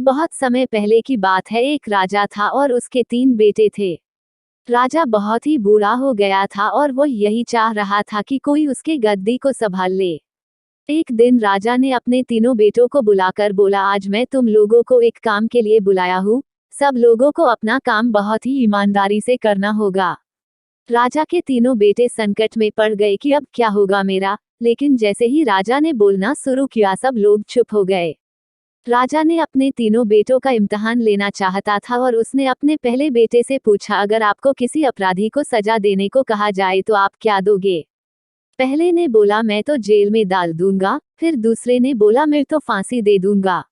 बहुत समय पहले की बात है। एक राजा था और उसके 3 बेटे थे। राजा बहुत ही बूढ़ा हो गया था और वो यही चाह रहा था कि कोई उसके गद्दी को संभाल ले। एक दिन राजा ने अपने तीनों बेटों को बुलाकर बोला, आज मैं तुम लोगों को एक काम के लिए बुलाया हूँ। सब लोगों को अपना काम बहुत ही ईमानदारी से करना होगा। राजा के तीनों बेटे संकट में पड़ गए कि अब क्या होगा मेरा, लेकिन जैसे ही राजा ने बोलना शुरू किया सब लोग चुप हो गए। राजा ने अपने तीनों बेटों का इम्तिहान लेना चाहता था और उसने अपने पहले बेटे से पूछा, अगर आपको किसी अपराधी को सजा देने को कहा जाए तो आप क्या दोगे? पहले ने बोला, मैं तो जेल में डाल दूंगा। फिर दूसरे ने बोला, मैं तो फांसी दे दूंगा।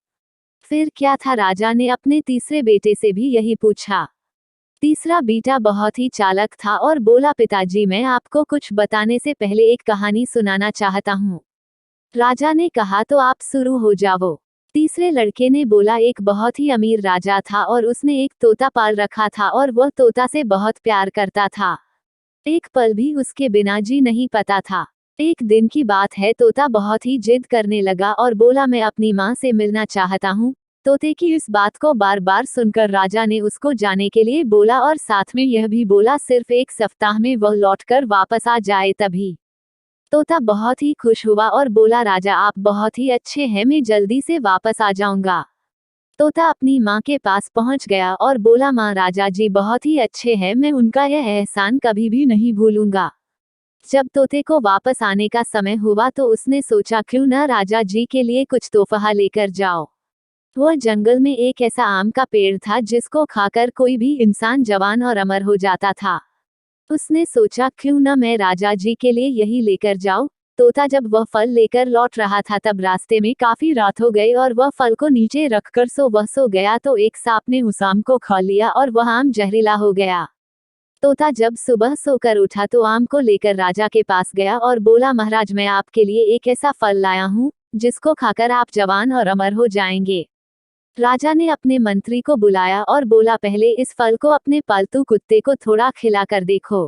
फिर क्या था, राजा ने अपने तीसरे बेटे से भी यही पूछा। तीसरा बेटा बहुत ही चालाक था और बोला, पिताजी मैं आपको कुछ बताने से पहले एक कहानी सुनाना चाहता हूँ। राजा ने कहा, तो आप शुरू हो जाओ। तीसरे लड़के ने बोला, एक बहुत ही अमीर राजा था और उसने एक तोता पाल रखा था और वह तोता से बहुत प्यार करता था। एक पल भी उसके बिना जी नहीं पाता था। एक दिन की बात है, तोता बहुत ही जिद करने लगा और बोला, मैं अपनी माँ से मिलना चाहता हूँ। तोते की इस बात को बार बार सुनकर राजा ने उसको जाने के लिए बोला और साथ में यह भी बोला, सिर्फ 1 सप्ताह में वह लौटकर वापस आ जाए तभी। तोता बहुत ही खुश हुआ और बोला, राजा आप बहुत ही अच्छे हैं, मैं जल्दी से वापस आ जाऊंगा। तोता अपनी माँ के पास पहुंच गया और बोला, माँ राजा जी बहुत ही अच्छे हैं, मैं उनका यह एहसान कभी भी नहीं भूलूंगा। जब तोते को वापस आने का समय हुआ तो उसने सोचा, क्यों ना राजा जी के लिए कुछ तोहफा लेकर जाओ। वह जंगल में एक ऐसा आम का पेड़ था जिसको खाकर कोई भी इंसान जवान और अमर हो जाता था। उसने सोचा, क्यों न मैं राजा जी के लिए यही लेकर जाऊं। तोता जब वह फल लेकर लौट रहा था तब रास्ते में काफी रात हो गई और वह फल को नीचे रखकर सो गया तो एक सांप ने उस आम को खा लिया और वह आम जहरीला हो गया। तोता जब सुबह सोकर उठा तो आम को लेकर राजा के पास गया और बोला, महाराज मैं आपके लिए एक ऐसा फल लाया हूँ जिसको खाकर आप जवान और अमर हो जाएंगे। राजा ने अपने मंत्री को बुलाया और बोला, पहले इस फल को अपने पालतू कुत्ते को थोड़ा खिलाकर देखो।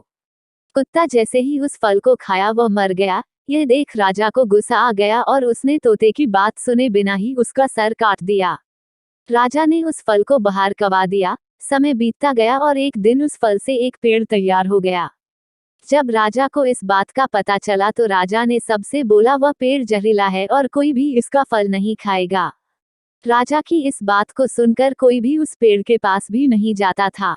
कुत्ता जैसे ही उस फल को खाया वह मर गया। यह देख राजा को गुस्सा आ गया और उसने तोते की बात सुने बिना ही उसका सर काट दिया। राजा ने उस फल को बाहर कवा दिया। समय बीतता गया और एक दिन उस फल से एक पेड़ तैयार हो गया। जब राजा को इस बात का पता चला तो राजा ने सबसे बोला, वह पेड़ जहरीला है और कोई भी इसका फल नहीं खाएगा। राजा की इस बात को सुनकर कोई भी उस पेड़ के पास भी नहीं जाता था।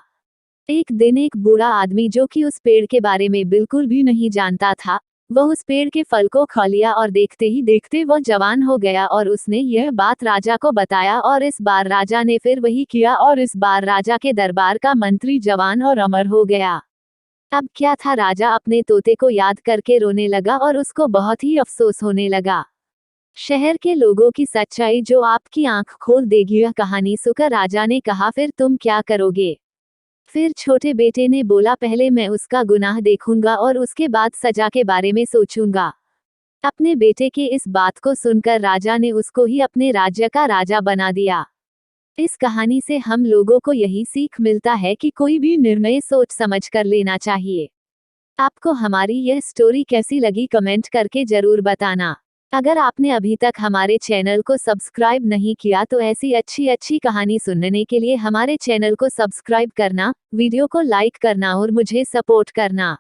एक दिन एक बूढ़ा आदमी जो कि उस पेड़ के बारे में बिल्कुल भी नहीं जानता था, वह उस पेड़ के फल को खा लिया और देखते ही देखते वह जवान हो गया और उसने यह बात राजा को बताया और इस बार राजा ने फिर वही किया और इस बार राजा के दरबार का मंत्री जवान और अमर हो गया। अब क्या था, राजा अपने तोते को याद करके रोने लगा और उसको बहुत ही अफसोस होने लगा। शहर के लोगों की सच्चाई जो आपकी आंख खोल देगी। यह कहानी सुनकर राजा ने कहा, फिर तुम क्या करोगे? फिर छोटे बेटे ने बोला, पहले मैं उसका गुनाह देखूंगा और उसके बाद सजा के बारे में सोचूंगा। अपने बेटे की इस बात को सुनकर राजा ने उसको ही अपने राज्य का राजा बना दिया। इस कहानी से हम लोगों को यही सीख मिलता है कि कोई भी निर्णय सोच समझ कर लेना चाहिए। आपको हमारी यह स्टोरी कैसी लगी कमेंट करके जरूर बताना। अगर आपने अभी तक हमारे चैनल को सब्सक्राइब नहीं किया तो ऐसी अच्छी कहानी सुनने के लिए हमारे चैनल को सब्सक्राइब करना, वीडियो को लाइक करना और मुझे सपोर्ट करना।